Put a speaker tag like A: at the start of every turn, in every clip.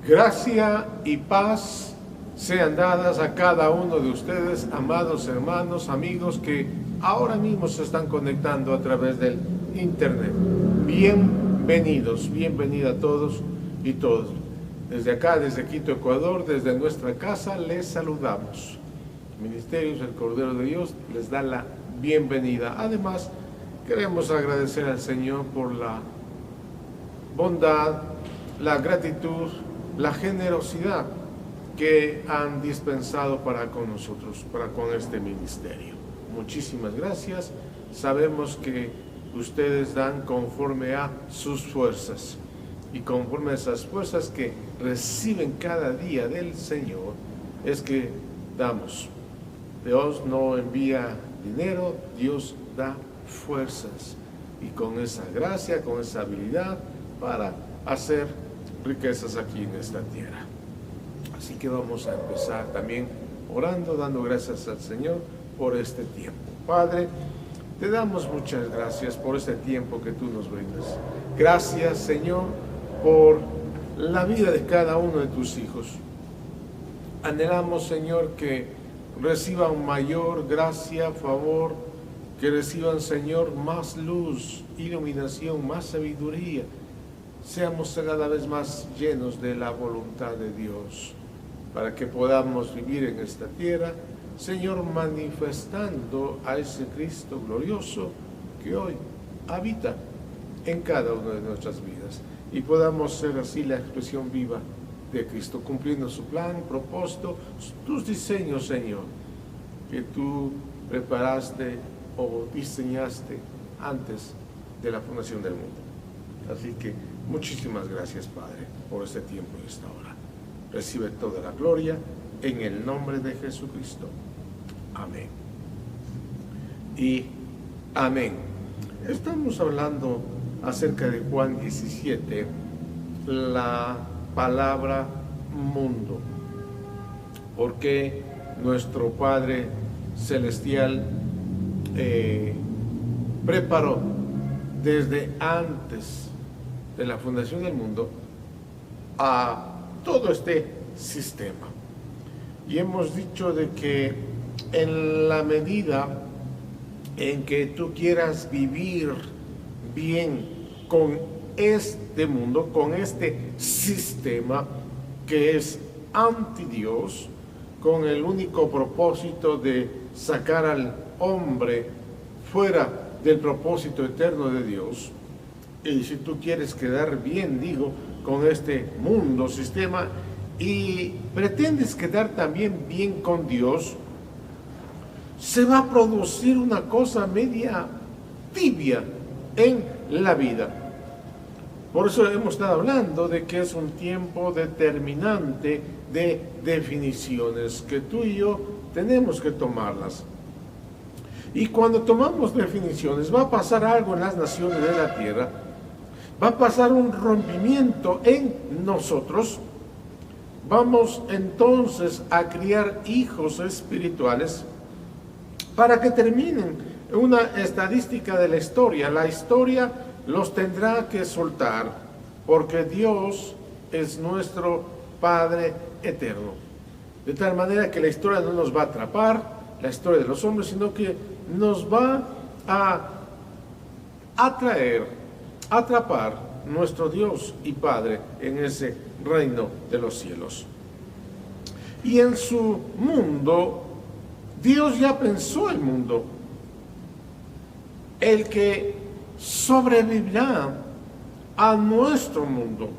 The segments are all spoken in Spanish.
A: Gracia y paz sean dadas a cada uno de ustedes, amados hermanos, amigos que ahora mismo se están conectando a través del internet. Bienvenidos, bienvenida a todos y todas. Desde acá, desde Quito, Ecuador, desde nuestra casa, les saludamos. Ministerios del Cordero de Dios les da la bienvenida. Además, queremos agradecer al Señor por la bondad, la gratitud, la generosidad que han dispensado para con nosotros, para con este ministerio. Muchísimas gracias. Sabemos que ustedes dan conforme a sus fuerzas y conforme a esas fuerzas que reciben cada día del Señor es que damos. Dios no envía dinero, Dios da fuerzas y con esa gracia, con esa habilidad para hacer riquezas aquí en esta tierra. Así que vamos a empezar también orando, dando gracias al Señor por este tiempo. Padre, te damos muchas gracias por este tiempo que tú nos brindas. Gracias, Señor, por la vida de cada uno de tus hijos. Anhelamos, Señor, que reciban mayor gracia, favor, que reciban, Señor, más luz, iluminación, más sabiduría. Seamos cada vez más llenos de la voluntad de Dios, para que podamos vivir en esta tierra, Señor, manifestando a ese Cristo glorioso que hoy habita en cada una de nuestras vidas, y podamos ser así la expresión viva de Cristo, cumpliendo su plan, propósito, tus diseños, Señor, que tú preparaste o diseñaste antes de la fundación del mundo. Así que muchísimas gracias, Padre, por este tiempo y esta hora. Recibe toda la gloria en el nombre de Jesucristo. Amén. Y amén. Estamos hablando acerca de Juan 17, la palabra mundo. Porque nuestro Padre Celestial preparó desde antes de la fundación del mundo a todo este sistema. Y hemos dicho de que en la medida en que tú quieras vivir bien con este mundo, con este sistema que es anti Dios, con el único propósito de sacar al hombre fuera del propósito eterno de Dios, y si tú quieres quedar bien, digo, con este mundo, sistema, y pretendes quedar también bien con Dios, se va a producir una cosa media tibia en la vida. Por eso hemos estado hablando de que es un tiempo determinante de definiciones, que tú y yo tenemos que tomarlas. Y cuando tomamos definiciones, va a pasar algo en las naciones de la tierra, va a pasar un rompimiento en nosotros. Vamos entonces a criar hijos espirituales para que terminen una estadística de la historia. La historia los tendrá que soltar porque Dios es nuestro Padre eterno. De tal manera que la historia no nos va a atrapar, la historia de los hombres, sino que nos va a atrapar nuestro Dios y Padre en ese reino de los cielos. Y en su mundo, Dios ya pensó el mundo, el que sobrevivirá a nuestro mundo.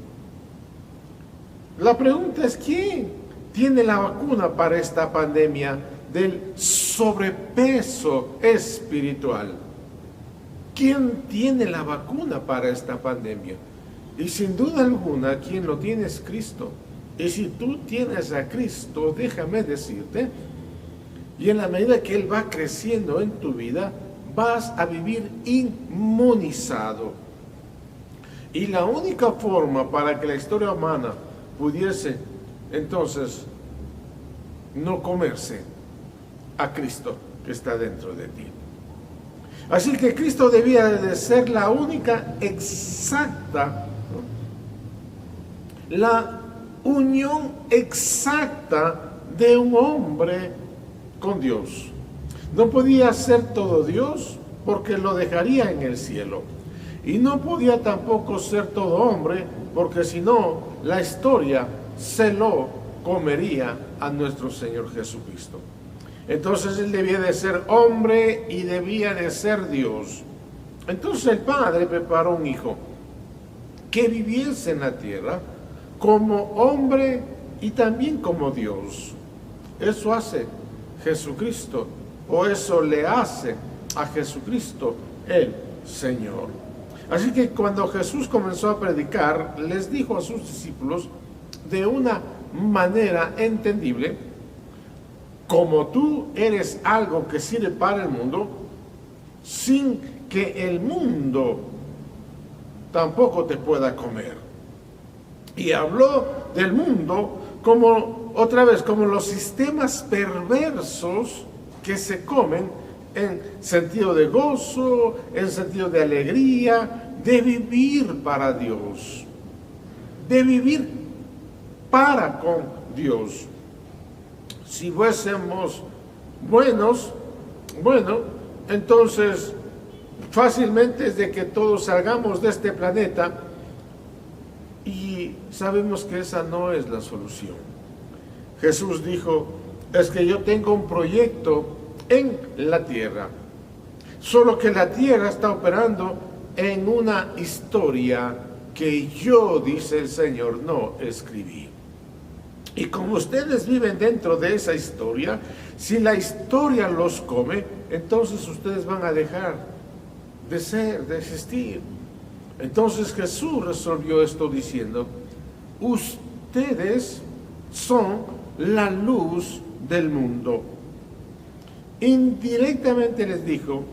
A: La pregunta es, ¿quién tiene la vacuna para esta pandemia del sobrepeso espiritual? ¿Quién tiene la vacuna para esta pandemia? Y sin duda alguna, quien lo tiene es Cristo. Y si tú tienes a Cristo, déjame decirte, y en la medida que Él va creciendo en tu vida, vas a vivir inmunizado. Y la única forma para que la historia humana pudiese entonces no comerse a Cristo que está dentro de ti. Así que Cristo debía de ser la única exacta, la unión exacta de un hombre con Dios. No podía ser todo Dios porque lo dejaría en el cielo. Y no podía tampoco ser todo hombre porque si no, la historia se lo comería a nuestro Señor Jesucristo. Entonces Él debía de ser hombre y debía de ser Dios. Entonces el Padre preparó un Hijo que viviese en la tierra como hombre y también como Dios. Eso hace Jesucristo, o eso le hace a Jesucristo el Señor. Así que cuando Jesús comenzó a predicar, les dijo a sus discípulos de una manera entendible: como tú eres algo que sirve para el mundo, sin que el mundo tampoco te pueda comer. Y habló del mundo como, otra vez, como los sistemas perversos que se comen en sentido de gozo, en sentido de alegría, de vivir para Dios, de vivir para con Dios. Si fuésemos buenos, bueno, entonces fácilmente es de que todos salgamos de este planeta, y sabemos que esa no es la solución. Jesús dijo: es que yo tengo un proyecto en la tierra, solo que la tierra está operando en una historia que yo, dice el Señor, no escribí. Y como ustedes viven dentro de esa historia, si la historia los come, entonces ustedes van a dejar de ser, de existir. Entonces Jesús resolvió esto diciendo: ustedes son la luz del mundo. Indirectamente les dijo: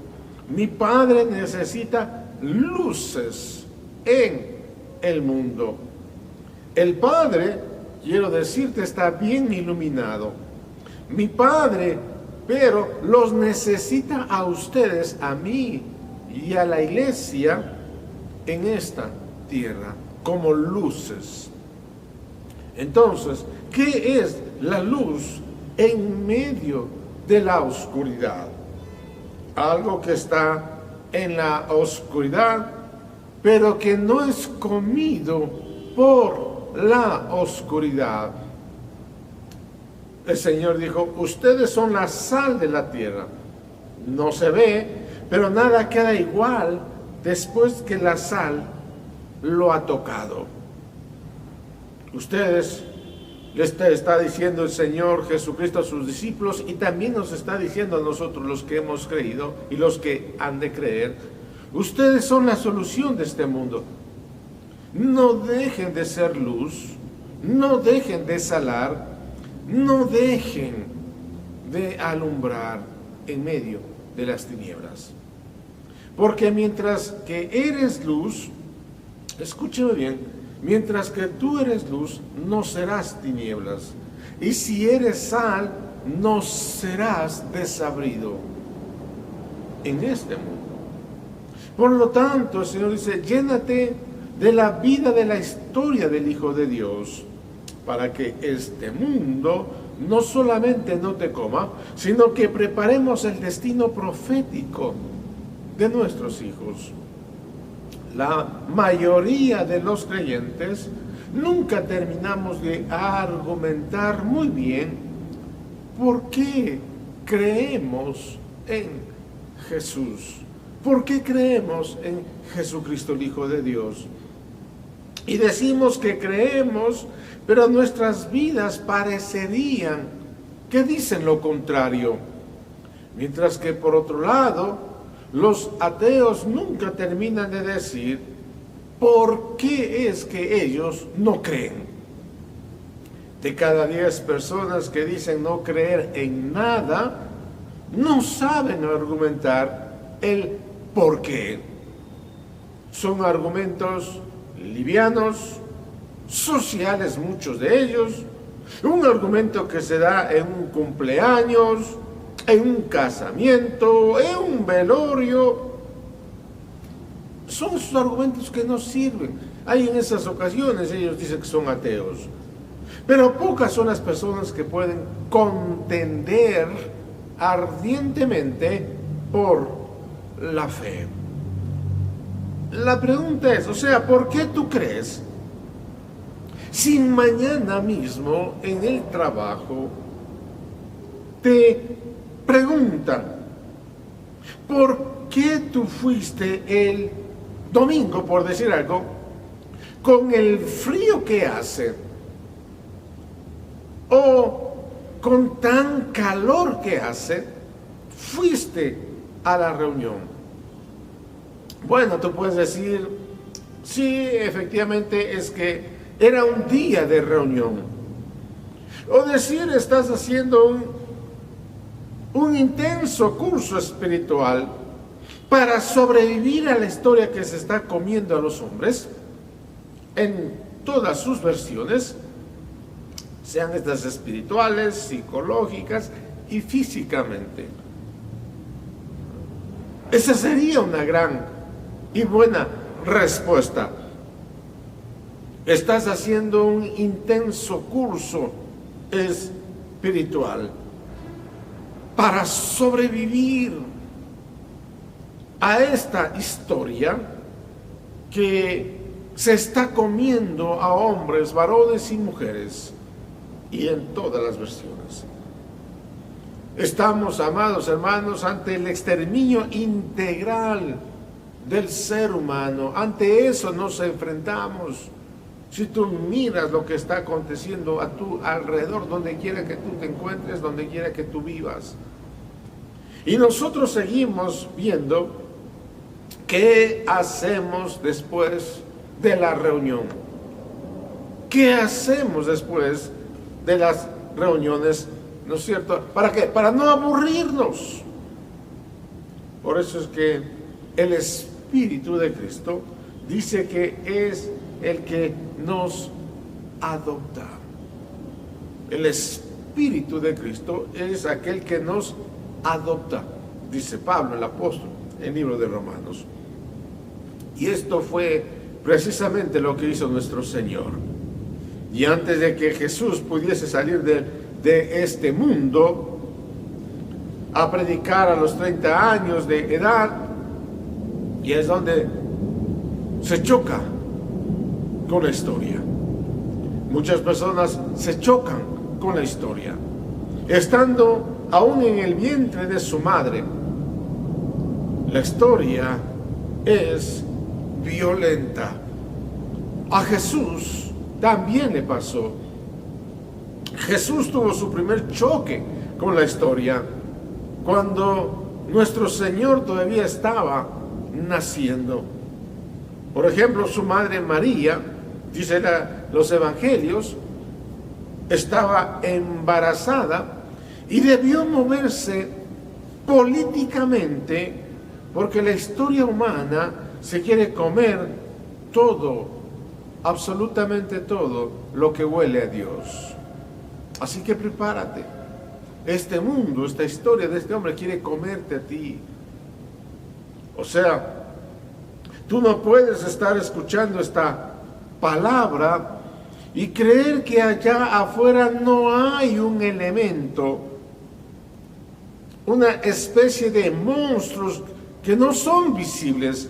A: mi Padre necesita luces en el mundo. El Padre, quiero decirte, está bien iluminado. Mi Padre, pero los necesita a ustedes, a mí y a la iglesia en esta tierra como luces. Entonces, ¿qué es la luz en medio de la oscuridad? Algo que está en la oscuridad, pero que no es comido por la oscuridad. El Señor dijo: ustedes son la sal de la tierra. No se ve, pero nada queda igual después que la sal lo ha tocado. Ustedes, les está diciendo el Señor Jesucristo a sus discípulos, y también nos está diciendo a nosotros, los que hemos creído y los que han de creer: ustedes son la solución de este mundo. No dejen de ser luz, no dejen de salar, no dejen de alumbrar en medio de las tinieblas. Porque mientras que eres luz, escúcheme bien, mientras que tú eres luz, no serás tinieblas. Y si eres sal, no serás desabrido en este mundo. Por lo tanto, el Señor dice: llénate de la vida, de la historia del Hijo de Dios, para que este mundo no solamente no te coma, sino que preparemos el destino profético de nuestros hijos. La mayoría de los creyentes nunca terminamos de argumentar muy bien por qué creemos en Jesús, por qué creemos en Jesucristo, el Hijo de Dios. Y decimos que creemos, pero nuestras vidas parecerían que dicen lo contrario. Mientras que por otro lado, los ateos nunca terminan de decir por qué es que ellos no creen. De cada 10 personas que dicen no creer en nada, no saben argumentar el por qué. Son argumentos livianos, sociales, muchos de ellos. Un argumento que se da en un cumpleaños, en un casamiento, en un velorio. Son esos argumentos que no sirven. Ahí en esas ocasiones ellos dicen que son ateos. Pero pocas son las personas que pueden contender ardientemente por la fe. La pregunta es, ¿por qué tú crees si mañana mismo en el trabajo te preguntan por qué tú fuiste el domingo, por decir algo, con el frío que hace o con tan calor que hace, fuiste a la reunión? Bueno, tú puedes decir, sí, efectivamente es que era un día de reunión. O decir, estás haciendo un intenso curso espiritual para sobrevivir a la historia que se está comiendo a los hombres en todas sus versiones, sean estas espirituales, psicológicas y físicamente. Esa sería una gran y buena respuesta. Estás haciendo un intenso curso espiritual para sobrevivir a esta historia que se está comiendo a hombres, varones y mujeres, y en todas las versiones. Estamos, amados hermanos, ante el exterminio integral del ser humano. Ante eso nos enfrentamos. Si tú miras lo que está aconteciendo a tu alrededor, donde quiera que tú te encuentres, donde quiera que tú vivas. Y nosotros seguimos viendo qué hacemos después de la reunión. ¿Qué hacemos después de las reuniones? ¿No es cierto? ¿Para qué? Para no aburrirnos. Por eso es que el Espíritu de Cristo dice que es el que nos adopta. El Espíritu de Cristo es aquel que nos adopta, dice Pablo, el apóstol, en el libro de Romanos. Y esto fue precisamente lo que hizo nuestro Señor. Y antes de que Jesús pudiese salir de este mundo a predicar a los 30 años de edad, y es donde se choca con la historia. Muchas personas se chocan con la historia. Estando aún en el vientre de su madre, la historia es violenta. A Jesús también le pasó. Jesús tuvo su primer choque con la historia cuando nuestro Señor todavía estaba naciendo. Por ejemplo, su madre María, dice los evangelios, estaba embarazada y debió moverse políticamente, porque la historia humana se quiere comer todo, absolutamente todo lo que huele a Dios. Así que prepárate. Este mundo, esta historia de este hombre quiere comerte a ti. Tú no puedes estar escuchando esta palabra y creer que allá afuera no hay un elemento, una especie de monstruos que no son visibles,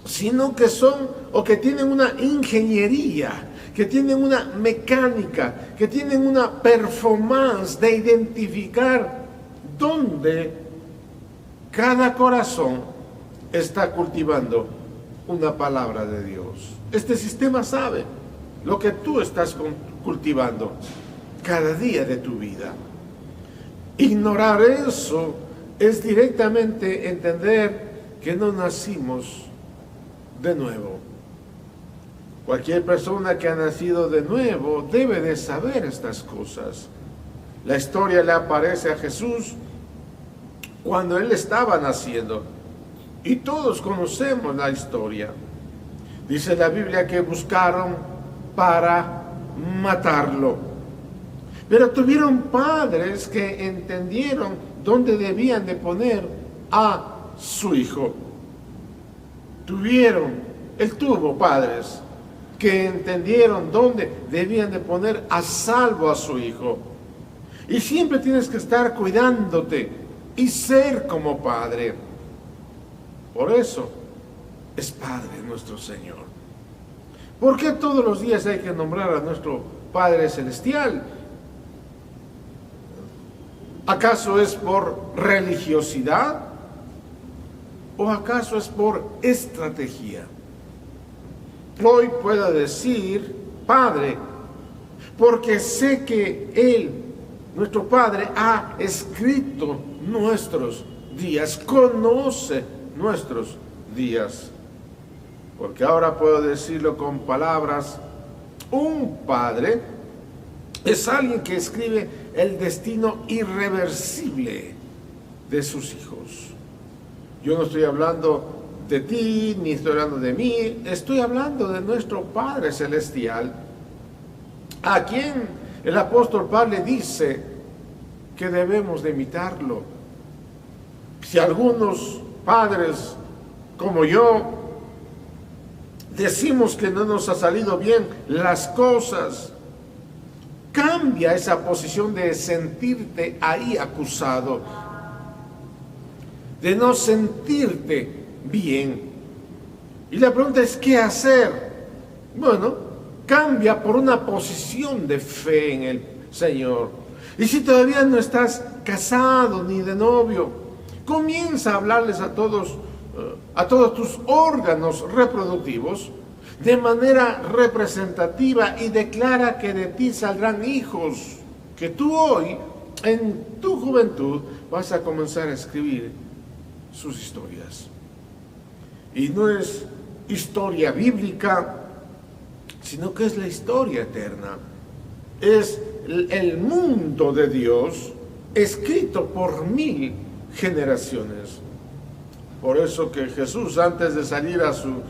A: sino que son o que tienen una ingeniería, que tienen una mecánica, que tienen una performance de identificar dónde cada corazón está cultivando una palabra de Dios. Este sistema sabe lo que tú estás cultivando cada día de tu vida. Ignorar eso es directamente entender que no nacimos de nuevo. Cualquier persona que ha nacido de nuevo debe de saber estas cosas. La historia le aparece a Jesús cuando él estaba naciendo. Y todos conocemos la historia. Dice la Biblia que buscaron para matarlo. Pero tuvieron padres que entendieron dónde debían de poner a su hijo. Él tuvo padres que entendieron dónde debían de poner a salvo a su hijo. Y siempre tienes que estar cuidándote y ser como Padre. Por eso es Padre nuestro Señor. ¿Por qué todos los días hay que nombrar a nuestro Padre Celestial? ¿Acaso es por religiosidad? ¿O acaso es por estrategia? Hoy puedo decir Padre, porque sé que Él, nuestro Padre, ha escrito nuestros días, conoce nuestros días. Porque ahora puedo decirlo con palabras: un padre es alguien que escribe el destino irreversible de sus hijos. Yo no estoy hablando de ti, ni estoy hablando de mí, estoy hablando de nuestro Padre Celestial, a quien el apóstol Pablo dice que debemos de imitarlo. Si algunos padres como yo decimos que no nos ha salido bien las cosas, cambia esa posición de sentirte ahí acusado, de no sentirte bien. Y la pregunta es, ¿qué hacer? Bueno, cambia por una posición de fe en el Señor. Y si todavía no estás casado ni de novio, comienza a hablarles a todos tus órganos reproductivos de manera representativa y declara que de ti saldrán hijos, que tú hoy, en tu juventud, vas a comenzar a escribir sus historias. Y no es historia bíblica, sino que es la historia eterna. Es el mundo de Dios escrito por 1000 generaciones. Por eso que Jesús, antes de salir a su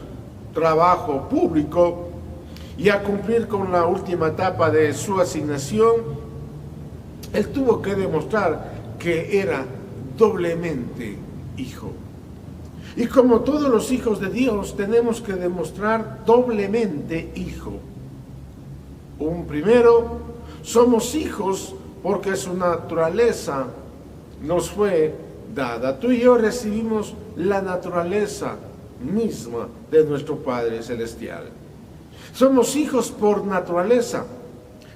A: trabajo público y a cumplir con la última etapa de su asignación, Él tuvo que demostrar que era doblemente hijo. Y como todos los hijos de Dios, tenemos que demostrar doblemente hijo. Primero, somos hijos porque su naturaleza nos fue dada. Tú y yo recibimos la naturaleza misma de nuestro Padre Celestial. Somos hijos por naturaleza,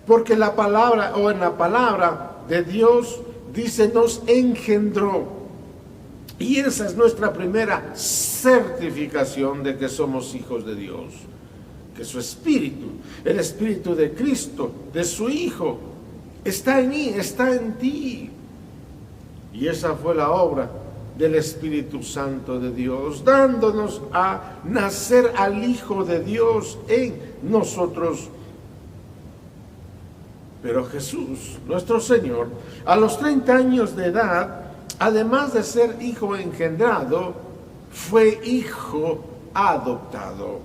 A: porque la palabra, o en la palabra de Dios, dice nos engendró. Y esa es nuestra primera certificación de que somos hijos de Dios. Que su espíritu, el espíritu de Cristo, de su Hijo, está en mí, está en ti. Y esa fue la obra del Espíritu Santo de Dios, dándonos a nacer al Hijo de Dios en nosotros. Pero Jesús, nuestro Señor, a los 30 años de edad, además de ser hijo engendrado, fue hijo adoptado.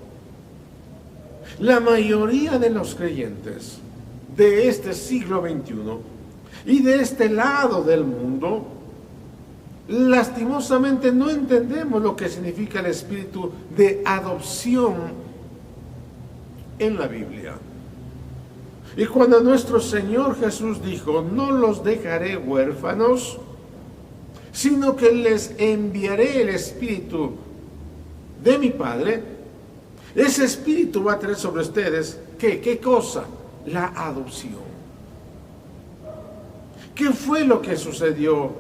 A: La mayoría de los creyentes de este siglo XXI y de este lado del mundo, lastimosamente no entendemos lo que significa el espíritu de adopción en la Biblia. Y cuando nuestro Señor Jesús dijo, no los dejaré huérfanos, sino que les enviaré el espíritu de mi Padre, ese espíritu va a traer sobre ustedes, ¿qué cosa? La adopción. ¿Qué fue lo que sucedió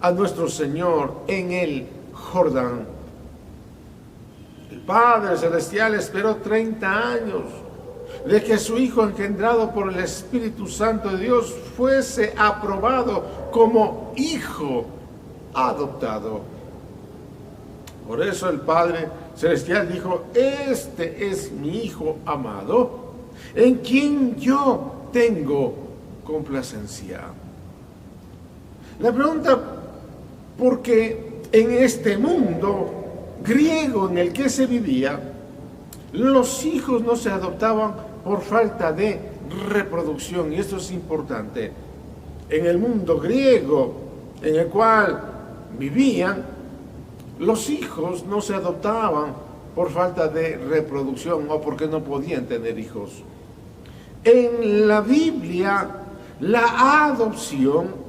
A: a nuestro Señor en el Jordán? El Padre Celestial esperó 30 años de que su Hijo engendrado por el Espíritu Santo de Dios fuese aprobado como hijo adoptado. Por eso el Padre Celestial dijo, este es mi Hijo amado, en quien yo tengo complacencia. La pregunta, porque en este mundo griego en el que se vivía, los hijos no se adoptaban por falta de reproducción, y esto es importante. En el mundo griego en el cual vivían, los hijos no se adoptaban por falta de reproducción o porque no podían tener hijos. En la Biblia, la adopción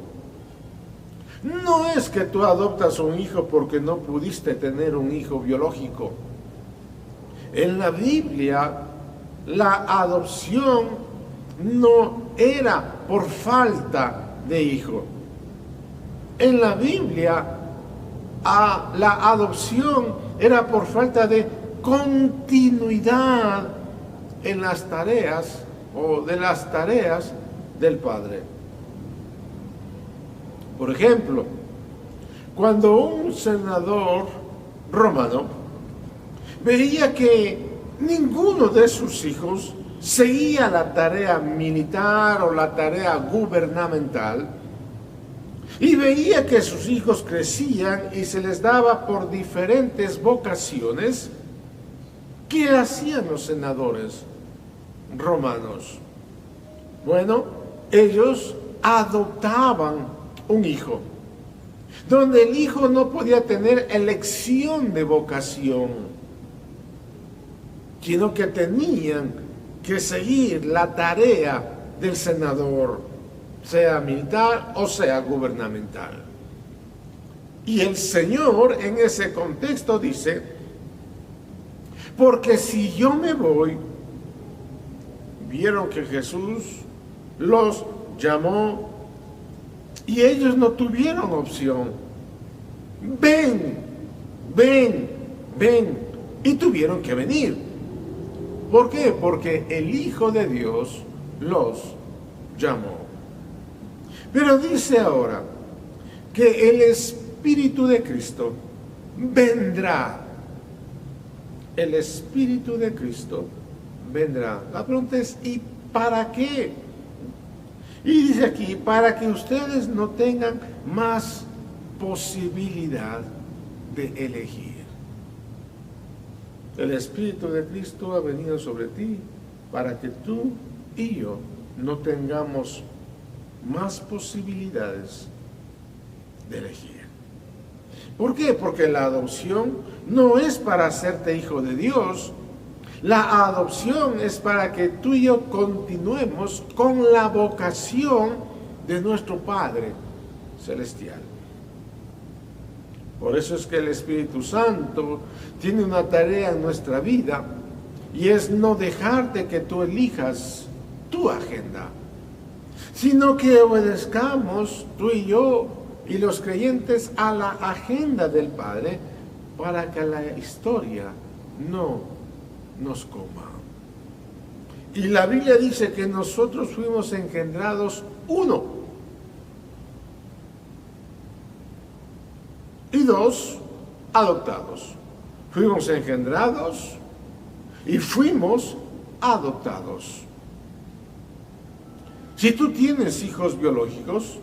A: no es que tú adoptas un hijo porque no pudiste tener un hijo biológico. En la Biblia, la adopción no era por falta de hijo. En la Biblia, la adopción era por falta de continuidad en las tareas o de las tareas del padre. Por ejemplo, cuando un senador romano veía que ninguno de sus hijos seguía la tarea militar o la tarea gubernamental, y veía que sus hijos crecían y se les daba por diferentes vocaciones, ¿qué hacían los senadores romanos? Bueno, ellos adoptaban un hijo, donde el hijo no podía tener elección de vocación, sino que tenían que seguir la tarea del senador, sea militar o sea gubernamental. Y el Señor en ese contexto dice, porque si yo me voy, vieron que Jesús los llamó y ellos no tuvieron opción. Ven, ven, ven. Y tuvieron que venir. ¿Por qué? Porque el Hijo de Dios los llamó. Pero dice ahora que el Espíritu de Cristo vendrá. El Espíritu de Cristo vendrá. La pregunta es, ¿y para qué? Y dice aquí, para que ustedes no tengan más posibilidad de elegir. El Espíritu de Cristo ha venido sobre ti para que tú y yo no tengamos más posibilidades de elegir. ¿Por qué? Porque la adopción no es para hacerte hijo de Dios. La adopción es para que tú y yo continuemos con la vocación de nuestro Padre Celestial. Por eso es que el Espíritu Santo tiene una tarea en nuestra vida y es no dejarte que tú elijas tu agenda, sino que obedezcamos tú y yo y los creyentes a la agenda del Padre para que la historia no nos coma. Y la Biblia dice que nosotros fuimos engendrados uno y dos, adoptados. Fuimos engendrados y fuimos adoptados. Si tú tienes hijos biológicos,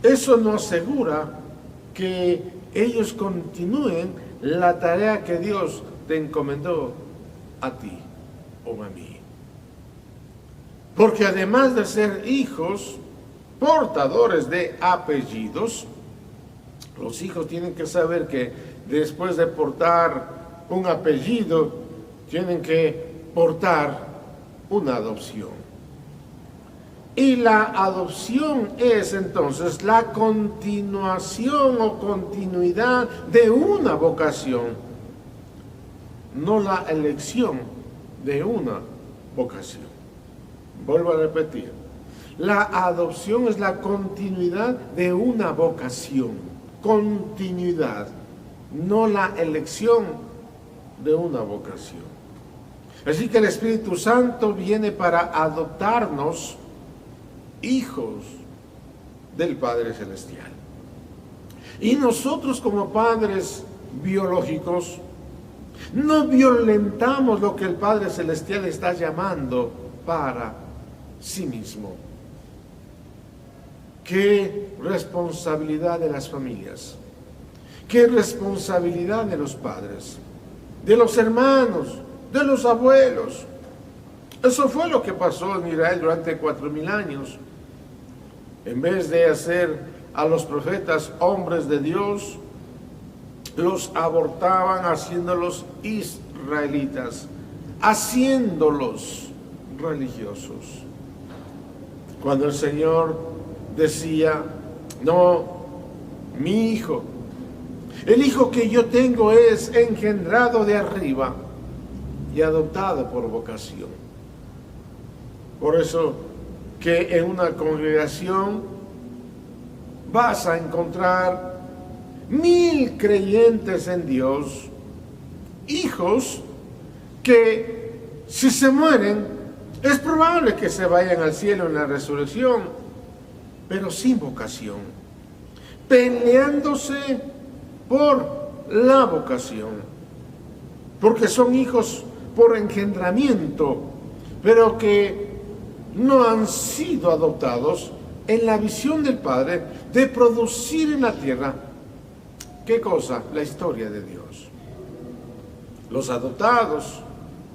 A: eso no asegura que ellos continúen la tarea que Dios te encomendó a ti o a mí. Porque además de ser hijos portadores de apellidos, los hijos tienen que saber que después de portar un apellido, tienen que portar una adopción. Y la adopción es entonces la continuación o continuidad de una vocación, no la elección de una vocación. Vuelvo a repetir, la adopción es la continuidad de una vocación, continuidad, no la elección de una vocación. Así que el Espíritu Santo viene para adoptarnos hijos del Padre Celestial. Y nosotros como padres biológicos no violentamos lo que el Padre Celestial está llamando para sí mismo. Qué responsabilidad de las familias, qué responsabilidad de los padres, de los hermanos, de los abuelos. Eso fue lo que pasó en Israel durante 4000 años. En vez de hacer a los profetas hombres de Dios, los abortaban haciéndolos israelitas, haciéndolos religiosos. Cuando el Señor decía, no, mi hijo, el hijo que yo tengo es engendrado de arriba y adoptado por vocación. Por eso que en una congregación vas a encontrar 1000 creyentes en Dios, hijos que si se mueren es probable que se vayan al cielo en la resurrección, pero sin vocación, peleándose por la vocación, porque son hijos por engendramiento, pero que no han sido adoptados en la visión del Padre de producir en la tierra, ¿qué cosa? La historia de Dios. Los adoptados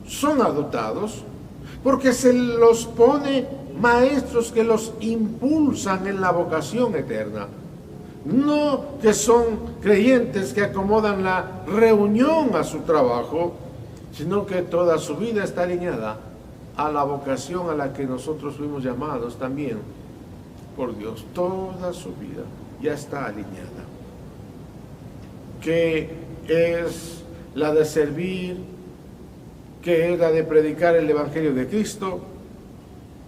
A: son adoptados porque se los pone maestros que los impulsan en la vocación eterna. No que son creyentes que acomodan la reunión a su trabajo, sino que toda su vida está alineada a la vocación a la que nosotros fuimos llamados también por Dios. Toda su vida ya está alineada, que es la de servir, que es la de predicar el Evangelio de Cristo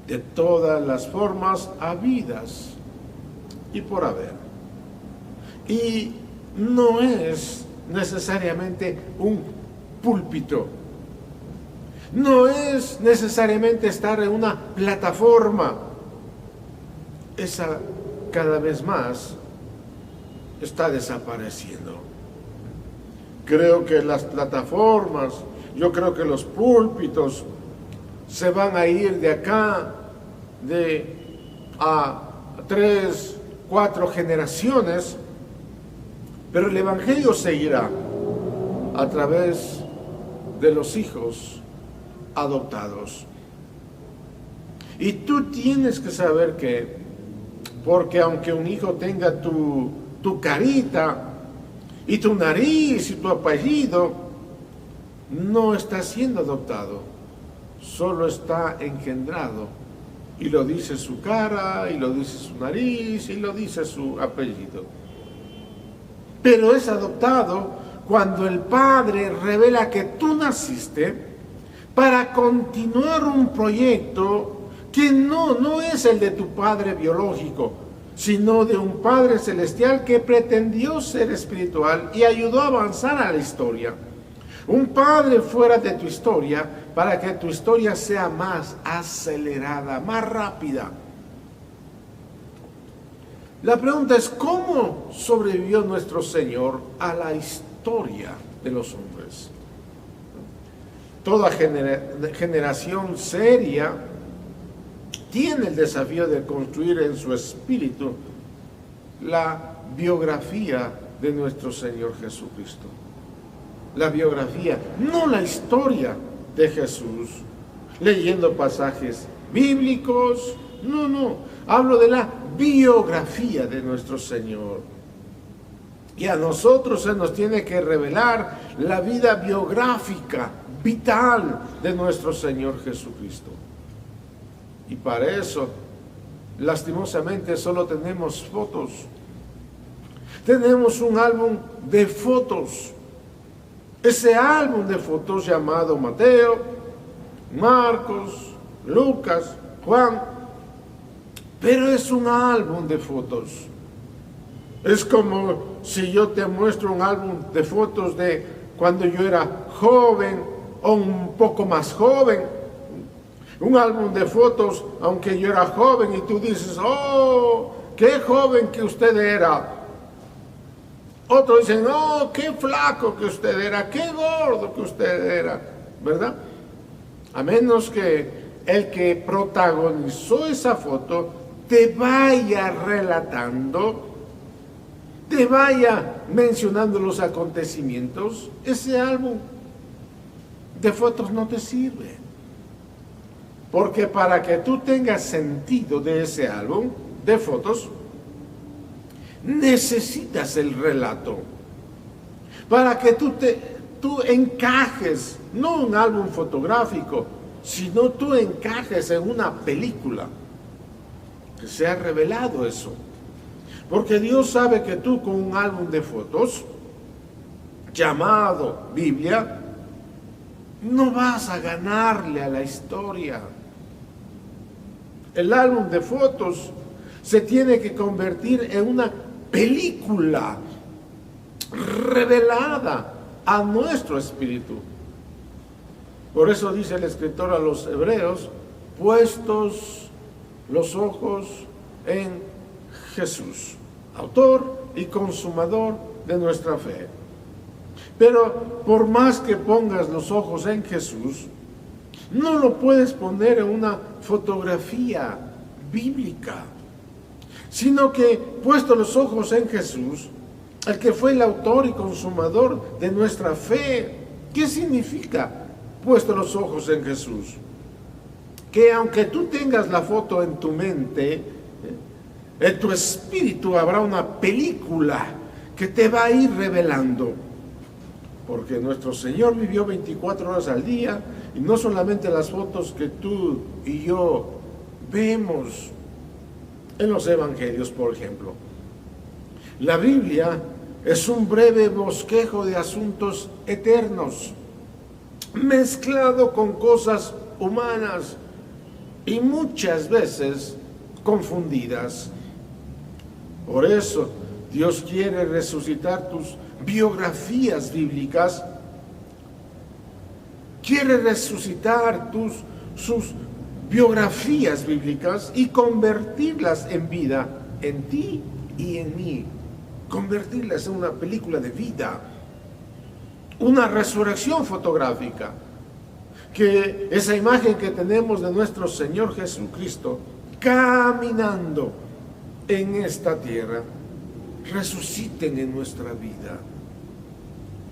A: de todas las formas habidas y por haber. Y no es necesariamente un púlpito, no es necesariamente estar en una plataforma. Esa cada vez más está desapareciendo. Creo que las plataformas, yo creo que los púlpitos se van a ir de acá a 3, 4 generaciones, pero el Evangelio seguirá a través de los hijos adoptados. Y tú tienes que saber que, porque aunque un hijo tenga tu carita y tu nariz y tu apellido, no está siendo adoptado, solo está engendrado. Y lo dice su cara, y lo dice su nariz, y lo dice su apellido. Pero es adoptado cuando el Padre revela que tú naciste para continuar un proyecto que no es el de tu padre biológico, sino de un Padre celestial que pretendió ser espiritual y ayudó a avanzar a la historia. Un Padre fuera de tu historia para que tu historia sea más acelerada, más rápida. La pregunta es, ¿cómo sobrevivió nuestro Señor a la historia de los hombres? Toda generación seria tiene el desafío de construir en su espíritu la biografía de nuestro Señor Jesucristo. La biografía, no la historia de Jesús, leyendo pasajes bíblicos, no, hablo de la biografía de nuestro Señor. Y a nosotros se nos tiene que revelar la vida biográfica, vital de nuestro Señor Jesucristo. Y para eso, lastimosamente, solo tenemos fotos. Tenemos un álbum de fotos. Ese álbum de fotos llamado Mateo, Marcos, Lucas, Juan, pero es un álbum de fotos. Es como si yo te muestro un álbum de fotos de cuando yo era joven o un poco más joven. Un álbum de fotos, aunque yo era joven, y tú dices, oh, qué joven que usted era. Otros dicen, oh, qué flaco que usted era, qué gordo que usted era, ¿verdad? A menos que el que protagonizó esa foto te vaya relatando, te vaya mencionando los acontecimientos, ese álbum de fotos no te sirve. Porque para que tú tengas sentido de ese álbum de fotos, necesitas el relato. para que tú encajes, no un álbum fotográfico, sino tú encajes en una película, que se ha revelado eso. Porque Dios sabe que tú con un álbum de fotos, llamado Biblia, no vas a ganarle a la historia. El álbum de fotos se tiene que convertir en una película revelada a nuestro espíritu. Por eso dice el escritor a los hebreos, puestos los ojos en Jesús, autor y consumador de nuestra fe. Pero por más que pongas los ojos en Jesús, no lo puedes poner en una fotografía bíblica, sino que puesto los ojos en Jesús, el que fue el autor y consumador de nuestra fe. ¿Qué significa puesto los ojos en Jesús? Que aunque tú tengas la foto en tu mente, en tu espíritu habrá una película que te va a ir revelando. Porque nuestro Señor vivió 24 horas al día, y no solamente las fotos que tú y yo vemos en los evangelios, por ejemplo. La Biblia es un breve bosquejo de asuntos eternos, mezclado con cosas humanas y muchas veces confundidas. Por eso Dios quiere resucitar tus biografías bíblicas, quiere resucitar sus biografías bíblicas y convertirlas en vida en ti y en mí, convertirlas en una película de vida, una resurrección fotográfica, que esa imagen que tenemos de nuestro Señor Jesucristo caminando en esta tierra resuciten en nuestra vida,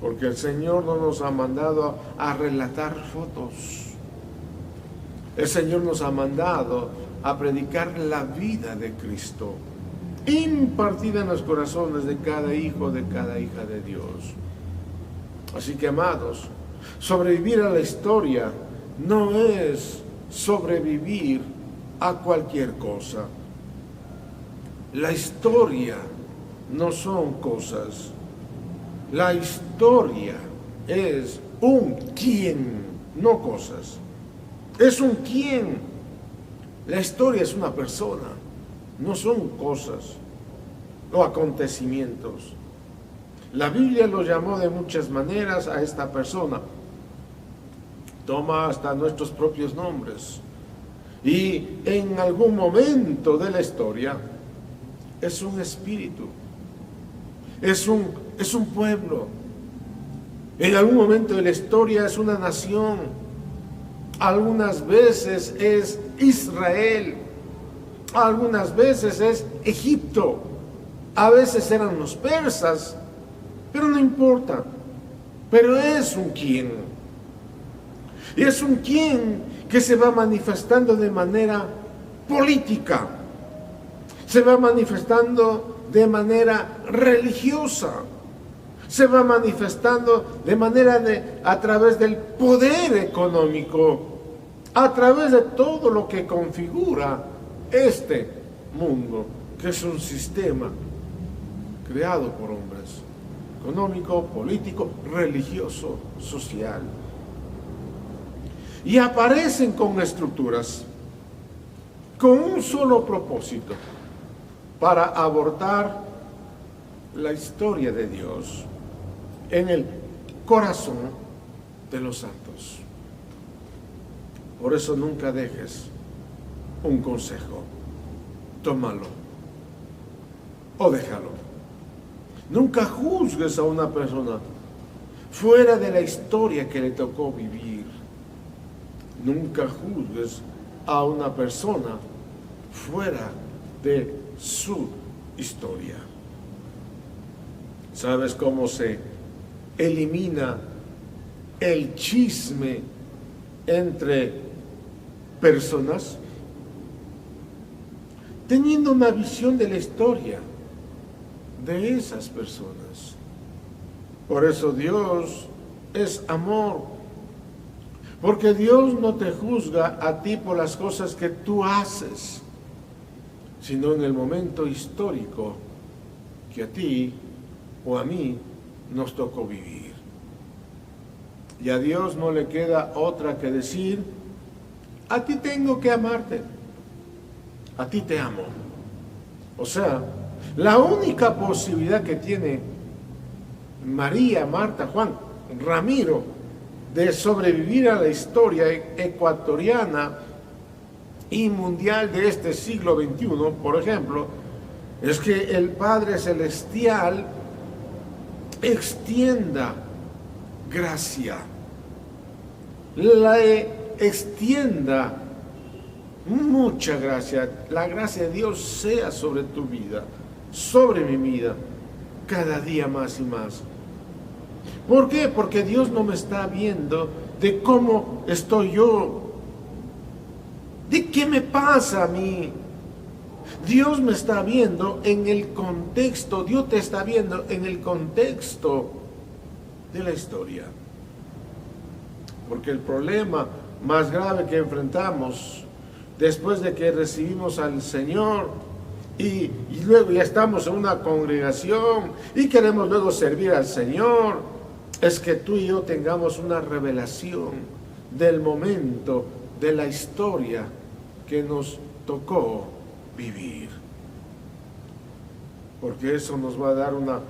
A: porque el Señor no nos ha mandado a relatar fotos. El Señor nos ha mandado a predicar la vida de Cristo, impartida en los corazones de cada hijo, de cada hija de Dios. Así que, amados, sobrevivir a la historia no es sobrevivir a cualquier cosa. La historia no son cosas. La historia es un quién, no cosas. Es un quién. La historia es una persona, no son cosas o acontecimientos. La Biblia lo llamó de muchas maneras a esta persona. Toma hasta nuestros propios nombres. Y en algún momento de la historia es un espíritu, es un pueblo. En algún momento de la historia es una nación. Algunas veces es Israel, algunas veces es Egipto, a veces eran los persas, pero no importa. Pero es un quién. Y es un quién que se va manifestando de manera política, se va manifestando de manera religiosa, se va manifestando de manera a través del poder económico, a través de todo lo que configura este mundo, que es un sistema creado por hombres, económico, político, religioso, social. Y aparecen con estructuras, con un solo propósito, para abortar la historia de Dios en el corazón de los santos. Por eso nunca dejes un consejo, tómalo o déjalo. Nunca juzgues a una persona fuera de la historia que le tocó vivir. Nunca juzgues a una persona fuera de su historia. ¿Sabes cómo se elimina el chisme entre personas? Teniendo una visión de la historia de esas personas. Por eso Dios es amor. Porque Dios no te juzga a ti por las cosas que tú haces, sino en el momento histórico que a ti o a mí nos tocó vivir. Y a Dios no le queda otra que decir: a ti tengo que amarte, a ti te amo. O sea, la única posibilidad que tiene María, Marta, Juan, Ramiro de sobrevivir a la historia ecuatoriana y mundial de este siglo XXI, por ejemplo, es que el Padre Celestial extienda gracia, le extienda mucha gracia, la gracia de Dios sea sobre tu vida, sobre mi vida, cada día más y más. ¿Por qué? Porque Dios no me está viendo de cómo estoy yo, de qué me pasa a mí. Dios me está viendo en el contexto, Dios te está viendo en el contexto de la historia. Porque el problema más grave que enfrentamos después de que recibimos al Señor y luego ya estamos en una congregación y queremos luego servir al Señor, es que tú y yo tengamos una revelación del momento de la historia que nos tocó vivir. Porque eso nos va a dar una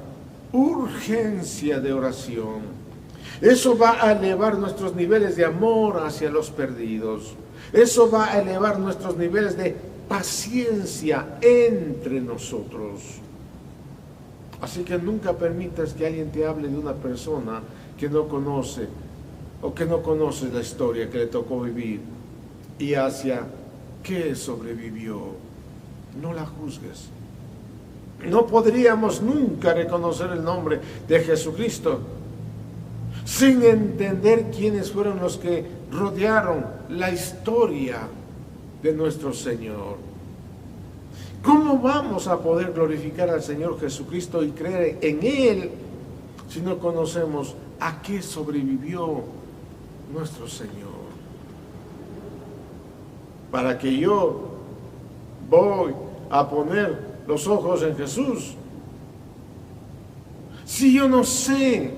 A: urgencia de oración. Eso va a elevar nuestros niveles de amor hacia los perdidos. Eso va a elevar nuestros niveles de paciencia entre nosotros. Así que nunca permitas que alguien te hable de una persona que no conoce o que no conoce la historia que le tocó vivir y hacia qué sobrevivió. No la juzgues. No podríamos nunca reconocer el nombre de Jesucristo sin entender quiénes fueron los que rodearon la historia de nuestro Señor. ¿Cómo vamos a poder glorificar al Señor Jesucristo y creer en Él si no conocemos a qué sobrevivió nuestro Señor? Para que yo voy a poner los ojos en Jesús, si yo no sé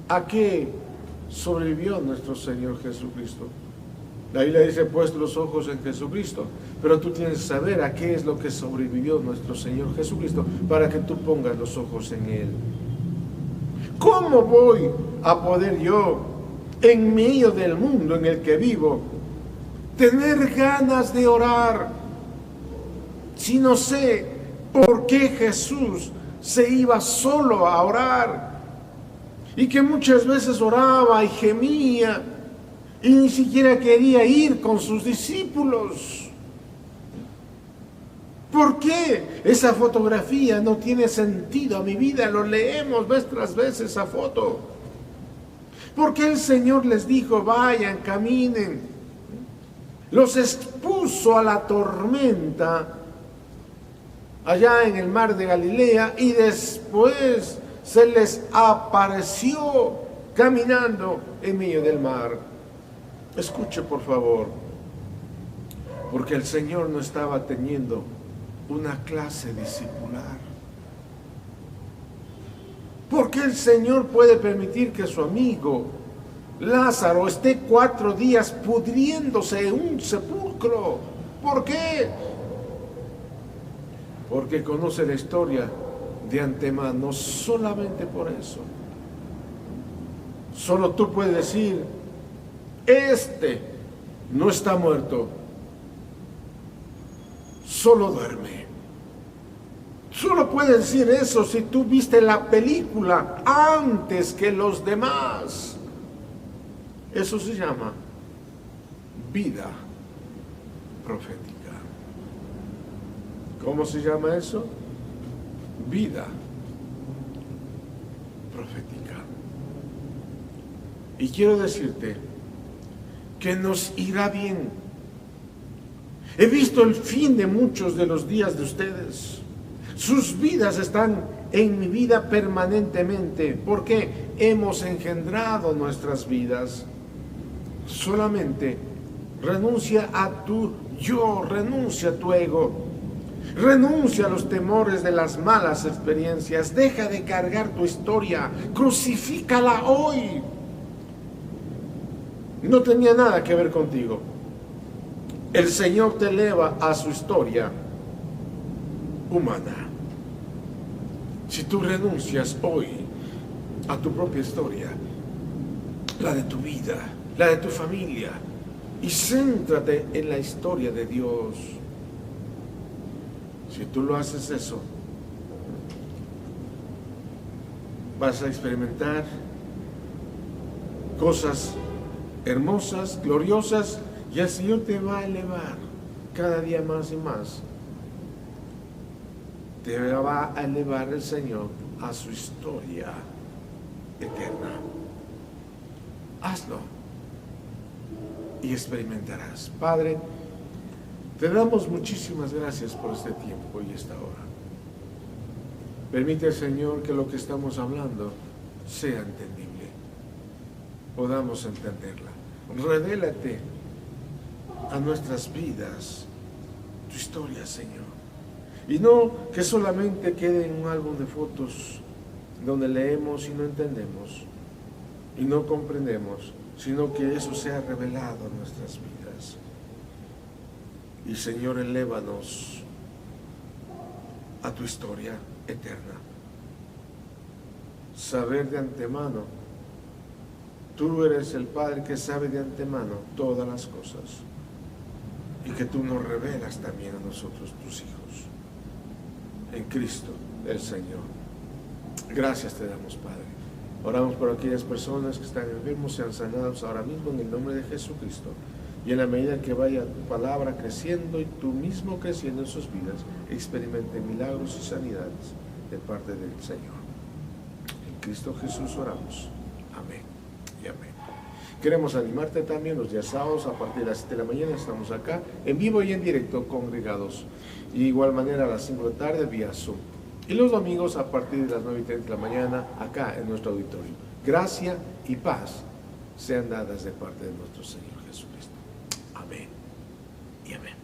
A: a qué sobrevivió nuestro Señor Jesucristo. La Biblia dice: puesto los ojos en Jesucristo, pero tú tienes que saber a qué es lo que sobrevivió nuestro Señor Jesucristo para que tú pongas los ojos en Él. ¿Cómo voy a poder yo, en medio del mundo en el que vivo, tener ganas de orar si no sé por qué Jesús se iba solo a orar? Y que muchas veces oraba y gemía y ni siquiera quería ir con sus discípulos. ¿Por qué esa fotografía no tiene sentido a mi vida? Lo leemos vez tras vez esa foto. ¿Por qué el Señor les dijo: vayan, caminen? Los expuso a la tormenta allá en el mar de Galilea y después se les apareció caminando en medio del mar. Escuche, por favor, porque el Señor no estaba teniendo una clase discipular. Porque el Señor puede permitir que su amigo Lázaro esté 4 días pudriéndose en un sepulcro. ¿Por qué? Porque conoce la historia de antemano, solamente por eso. Solo tú puedes decir: este no está muerto, solo duerme. Solo puedes decir eso si tú viste la película antes que los demás. Eso se llama vida profética. ¿Cómo se llama eso? Vida profética. Y quiero decirte que nos irá bien. He visto el fin de muchos de los días de ustedes. Sus vidas están en mi vida permanentemente, porque hemos engendrado nuestras vidas. Solamente renuncia a tu yo, renuncia a tu ego, renuncia a los temores de las malas experiencias, deja de cargar tu historia, crucifícala hoy. No tenía nada que ver contigo. El Señor te eleva a su historia humana. Si tú renuncias hoy a tu propia historia, la de tu vida, la de tu familia, y céntrate en la historia de Dios. Si tú lo haces eso, vas a experimentar cosas hermosas, gloriosas, y el Señor te va a elevar cada día más y más. Te va a elevar el Señor a su historia eterna. Hazlo y experimentarás. Padre, te damos muchísimas gracias por este tiempo y esta hora. Permite, Señor, que lo que estamos hablando sea entendible, podamos entenderla. Revélate a nuestras vidas tu historia, Señor, y no que solamente quede en un álbum de fotos donde leemos y no entendemos y no comprendemos, sino que eso sea revelado en nuestras vidas. Y Señor, elévanos a tu historia eterna. Saber de antemano, tú eres el Padre que sabe de antemano todas las cosas, y que tú nos revelas también a nosotros, tus hijos, en Cristo el Señor. Gracias te damos, Padre. Oramos por aquellas personas que están enfermos, sean sanados ahora mismo en el nombre de Jesucristo. Y en la medida que vaya tu palabra creciendo y tú mismo creciendo en sus vidas, experimenten milagros y sanidades de parte del Señor. En Cristo Jesús oramos. Amén y amén. Queremos animarte también los días sábados a partir de las 7 de la mañana. Estamos acá en vivo y en directo congregados. Y de igual manera a las 5 de la tarde vía Zoom. Y los domingos a partir de las 9:30 de la mañana acá en nuestro auditorio. Gracia y paz sean dadas de parte de nuestro Señor Jesucristo. Amén y amén.